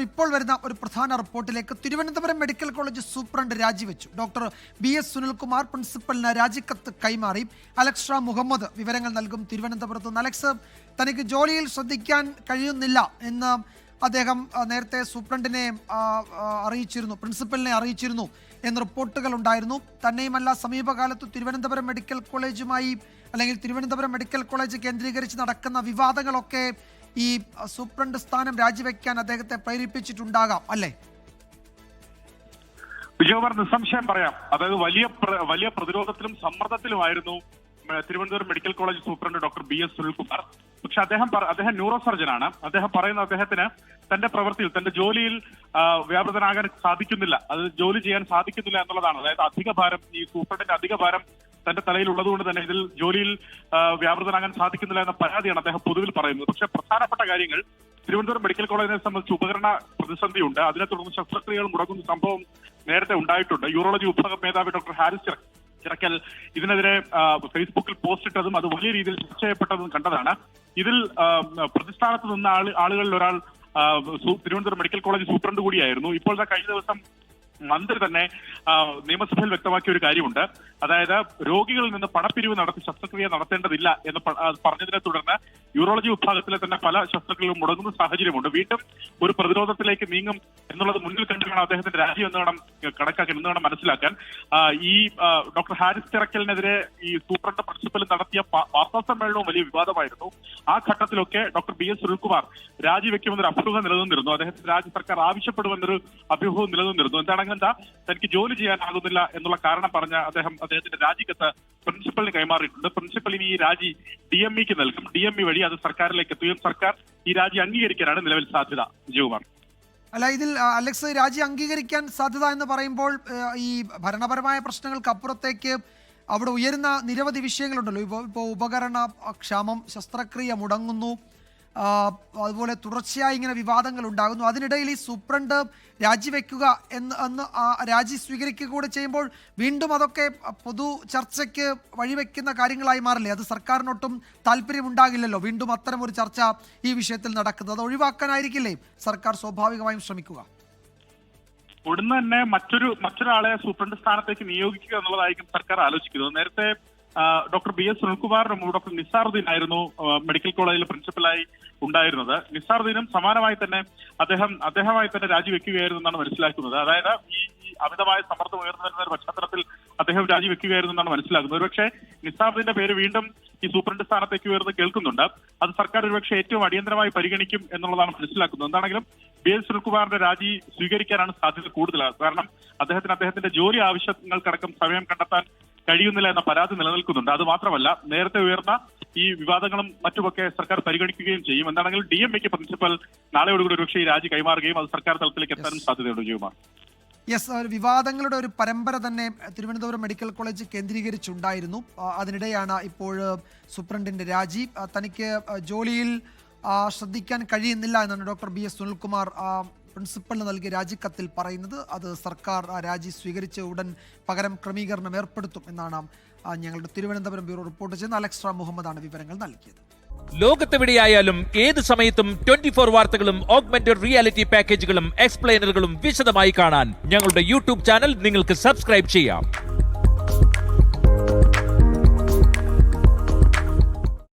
ഇപ്പോൾ വരുന്ന ഒരു പ്രധാന റിപ്പോർട്ടിലേക്ക്. തിരുവനന്തപുരം മെഡിക്കൽ കോളേജ് സൂപ്രണ്ട് രാജിവെച്ചു. ഡോക്ടർ BS സുനിൽകുമാർ പ്രിൻസിപ്പലിന് രാജിക്കത്ത് കൈമാറി. അലക്സ് മുഹമ്മദ് വിവരങ്ങൾ നൽകും തിരുവനന്തപുരത്ത് നിന്ന്. അലക്സ്, തനിക്ക് ജോലിയിൽ ശ്രദ്ധിക്കാൻ കഴിയുന്നില്ല എന്ന് അദ്ദേഹം നേരത്തെ സൂപ്രണ്ടിനെ അറിയിച്ചിരുന്നു, പ്രിൻസിപ്പലിനെ അറിയിച്ചിരുന്നു എന്ന് റിപ്പോർട്ടുകൾ ഉണ്ടായിരുന്നു. തന്നെയുമല്ല, സമീപകാലത്ത് തിരുവനന്തപുരം മെഡിക്കൽ കോളേജുമായി അല്ലെങ്കിൽ തിരുവനന്തപുരം മെഡിക്കൽ കോളേജ് കേന്ദ്രീകരിച്ച് നടക്കുന്ന വിവാദങ്ങളൊക്കെ ഈ സൂപ്രണ്ട് സ്ഥാനം രാജിവെക്കാൻ അദ്ദേഹത്തെ പ്രേരിപ്പിച്ചിട്ടുണ്ടാകാം അല്ലേ? വിജയകുമാർ, നിസ്സംശയം പറയാം. അതായത് വലിയ പ്രതിരോധത്തിലും സമ്മർദ്ദത്തിലുമായിരുന്നു Thiruvananthapuram medical college superintendent doctor BS Sunilkumar. പക്ഷെ അദ്ദേഹം ന്യൂറോ സർജനാണ്. അദ്ദേഹം പറയുന്ന അദ്ദേഹത്തിന് തന്റെ പ്രവൃത്തിയിൽ, തന്റെ ജോലിയിൽ വ്യാപൃതനാകാൻ സാധിക്കുന്നില്ല, അത് ജോലി ചെയ്യാൻ സാധിക്കുന്നില്ല എന്നുള്ളതാണ്. അതായത് അധികഭാരം, ഈ സൂപ്രണ്ടിന്റെ അധികഭാരം തന്റെ തലയിൽ ഉള്ളതുകൊണ്ട് തന്നെ ഇതിൽ ജോലിയിൽ വ്യാപൃതനാകാൻ സാധിക്കുന്നില്ല എന്ന പരാതിയാണ് അദ്ദേഹം പൊതുവിൽ പറയുന്നത്. പക്ഷെ പ്രധാനപ്പെട്ട കാര്യങ്ങൾ, തിരുവനന്തപുരം മെഡിക്കൽ കോളേജിനെ സംബന്ധിച്ച് ഉപകരണ പ്രതിസന്ധിയുണ്ട്. അതിനെ തുടർന്ന് ശസ്ത്രക്രിയകൾ മുടങ്ങുന്ന സംഭവം നേരത്തെ ഉണ്ടായിട്ടുണ്ട്. യൂറോളജി വിഭാഗം മേധാവി ഡോക്ടർ ഹാരിസ് ചിറക്കൽ ഇതിനെതിരെ ഫേസ്ബുക്കിൽ പോസ്റ്റ് ഇട്ടതും അത് വലിയ രീതിയിൽ ചർച്ച ചെയ്യപ്പെട്ടതും കണ്ടതാണ്. ഇതിൽ പ്രതിസ്ഥാനത്ത് നിന്ന ആളുകളിൽ ഒരാൾ തിരുവനന്തപുരം മെഡിക്കൽ കോളേജ് സൂപ്രണ്ട് കൂടിയായിരുന്നു. ഇപ്പോഴത്തെ കഴിഞ്ഞ ദിവസം മന്ത്രി തന്നെ നിയമസഭയിൽ വ്യക്തമാക്കിയ ഒരു കാര്യമുണ്ട്. അതായത് രോഗികളിൽ നിന്ന് പണപ്പിരിവ് നടത്തി ശസ്ത്രക്രിയ നടത്തേണ്ടതില്ല എന്ന് പറഞ്ഞതിനെ തുടർന്ന് യൂറോളജി വിഭാഗത്തിലെ തന്നെ പല ശസ്ത്രക്രിയകളും മുടങ്ങുന്ന സാഹചര്യമുണ്ട്. വീണ്ടും ഒരു പ്രതിരോധത്തിലേക്ക് നീങ്ങും എന്നുള്ളത് മുന്നിൽ കണ്ടുവേണം അദ്ദേഹത്തിന്റെ രാജി എന്ന് വേണം കണക്കാക്കാൻ, എന്ന് വേണം മനസ്സിലാക്കാൻ. ഈ ഡോക്ടർ ഹാരിസ് ചിറക്കലിനെതിരെ ഈ സൂപ്രണ്ട് പ്രിൻസിപ്പൽ നടത്തിയ വാർത്താ സമ്മേളനവും വലിയ വിവാദമായിരുന്നു. ആ ഘട്ടത്തിലൊക്കെ ഡോക്ടർ BS സുനിൽകുമാർ രാജിവെക്കുമെന്നൊരു അഭ്യൂഹം നിലനിന്നിരുന്നു. അദ്ദേഹത്തിന് രാജ്യ സർക്കാർ ആവശ്യപ്പെടുമെന്നൊരു അഭ്യൂഹവും നിലനിന്നിരുന്നു. എന്താണെന്താ, തനിക്ക് ജോലി ചെയ്യാനാകുന്നില്ല എന്നുള്ള കാരണം പറഞ്ഞ അദ്ദേഹത്തിന്റെ രാജിക്കത്ത് പ്രിൻസിപ്പലിന് കൈമാറിയിട്ടുണ്ട്. പ്രിൻസിപ്പൽ ഇനി ഈ രാജി DMEക്ക് നൽകും. DME വഴി അത് സർക്കാരിലേക്ക് എത്തുകയും സർക്കാർ ഈ രാജി അംഗീകരിക്കാനാണ് നിലവിൽ സാധ്യത. വിജയകുമാർ, അല്ല, ഇതിൽ അലക്സ്, രാജി അംഗീകരിക്കാൻ സാധ്യത എന്ന് പറയുമ്പോൾ ഈ ഭരണപരമായ പ്രശ്നങ്ങൾക്ക് അപ്പുറത്തേക്ക് അവിടെ ഉയരുന്ന നിരവധി വിഷയങ്ങളുണ്ടല്ലോ. ഇപ്പോൾ ഉപകരണ ക്ഷാമം, ശസ്ത്രക്രിയ മുടങ്ങുന്നു, അതുപോലെ തുടർച്ചയായി ഇങ്ങനെ വിവാദങ്ങൾ ഉണ്ടാകുന്നു. അതിനിടയിൽ ഈ സൂപ്രണ്ട് രാജിവെക്കുക എന്ന് രാജി സ്വീകരിക്കുക കൂടെ ചെയ്യുമ്പോൾ വീണ്ടും അതൊക്കെ പൊതു ചർച്ചയ്ക്ക് വഴിവെക്കുന്ന കാര്യങ്ങളായി മാറില്ലേ? അത് സർക്കാരിനൊട്ടും താല്പര്യമുണ്ടാകില്ലല്ലോ വീണ്ടും അത്തരം ഒരു ചർച്ച ഈ വിഷയത്തിൽ നടക്കുന്നത്. അത് ഒഴിവാക്കാനായിരിക്കില്ലേ സർക്കാർ സ്വാഭാവികമായും ശ്രമിക്കുക? ഉടനെ തന്നെ മറ്റൊരാളെ സൂപ്രണ്ട് സ്ഥാനത്തേക്ക് നിയോഗിക്കുക എന്നുള്ളതായിരിക്കും സർക്കാർ ആലോചിക്കുന്നത്. നേരത്തെ ഡോക്ടർ BS സുനിൽകുമാറിന് മുമ്പ് ഡോക്ടർ നിസാറുദ്ദീൻ ആയിരുന്നു മെഡിക്കൽ കോളേജിൽ പ്രിൻസിപ്പലായി ഉണ്ടായിരുന്നത്. നിസാറുദ്ദീനും സമാനമായി തന്നെ അദ്ദേഹമായി തന്നെ രാജിവെക്കുകയായിരുന്നു എന്നാണ് മനസ്സിലാക്കുന്നത്. അതായത് ഈ അമിതമായ സമ്മർദ്ദം ഉയർന്നു വരുന്ന ഒരു പശ്ചാത്തലത്തിൽ അദ്ദേഹം രാജിവെക്കുകയായിരുന്നു എന്നാണ് മനസ്സിലാക്കുന്നത്. ഒരുപക്ഷെ നിസാറുദ്ദീന്റെ പേര് വീണ്ടും ഈ സൂപ്രണ്ട് സ്ഥാനത്തേക്ക് ഉയർന്ന് കേൾക്കുന്നുണ്ട്. അത് സർക്കാർ ഒരുപക്ഷെ ഏറ്റവും അടിയന്തരമായി പരിഗണിക്കും എന്നുള്ളതാണ് മനസ്സിലാക്കുന്നത്. എന്താണെങ്കിലും BS സുനിൽകുമാറിന്റെ രാജി സ്വീകരിക്കാനാണ് സാധ്യത കൂടുതൽ. കാരണം അദ്ദേഹത്തിന്റെ ജോലി ആവശ്യങ്ങൾക്കടക്കം സമയം കണ്ടെത്താൻ കഴിയുന്നില്ല എന്ന പരാതി നിലനിൽക്കുന്നുണ്ട്. അത് മാത്രമല്ല, നേരത്തെ ഉയർന്ന ഈ വിവാദങ്ങളും മറ്റുമൊക്കെ സർക്കാർ പരിഗണിക്കുകയും ചെയ്യും. എന്താണെങ്കിലും DMEക്ക് പ്രിൻസിപ്പൽ നാളെയോടുകൂടി ഒരുപക്ഷെ ഈ രാജി കൈമാറുകയും അത് സർക്കാർ തലത്തിലേക്ക് എത്താനും സാധ്യതയുണ്ട്. വിജയകുമാർ, വിവാദങ്ങളുടെ ഒരു പരമ്പര തന്നെ തിരുവനന്തപുരം മെഡിക്കൽ കോളേജ് കേന്ദ്രീകരിച്ചുണ്ടായിരുന്നു. അതിനിടെയാണ് ഇപ്പോൾ സൂപ്രണ്ടിന്റെ രാജി. തനിക്ക് ജോലിയിൽ ശ്രദ്ധിക്കാൻ കഴിയുന്നില്ല എന്നാണ് ഡോക്ടർ BS സുനിൽകുമാർ പ്രിൻസിപ്പലിന് നൽകിയ രാജിക്കത്തിൽ പറയുന്നത്. അത് സർക്കാർ രാജി സ്വീകരിച്ച ഉടൻ പകരം ക്രമീകരണം ഏർപ്പെടുത്തും എന്നാണ് ഞങ്ങളുടെ തിരുവനന്തപുരം ബ്യൂറോ റിപ്പോർട്ട് ചെയ്യുന്ന അലക്സ് മുഹമ്മദാണ് വിവരങ്ങൾ നൽകിയത്. ലോകത്തെവിടെയായാലും ഏത് സമയത്തും 24 വാർത്തകളും ഓഗ്മെന്റഡ് റിയാലിറ്റി പാക്കേജുകളും എക്സ്പ്ലെയിനറുകളും വിശദമായി കാണാൻ ഞങ്ങളുടെ YouTube ചാനൽ നിങ്ങൾക്ക് സബ്സ്ക്രൈബ് ചെയ്യാം.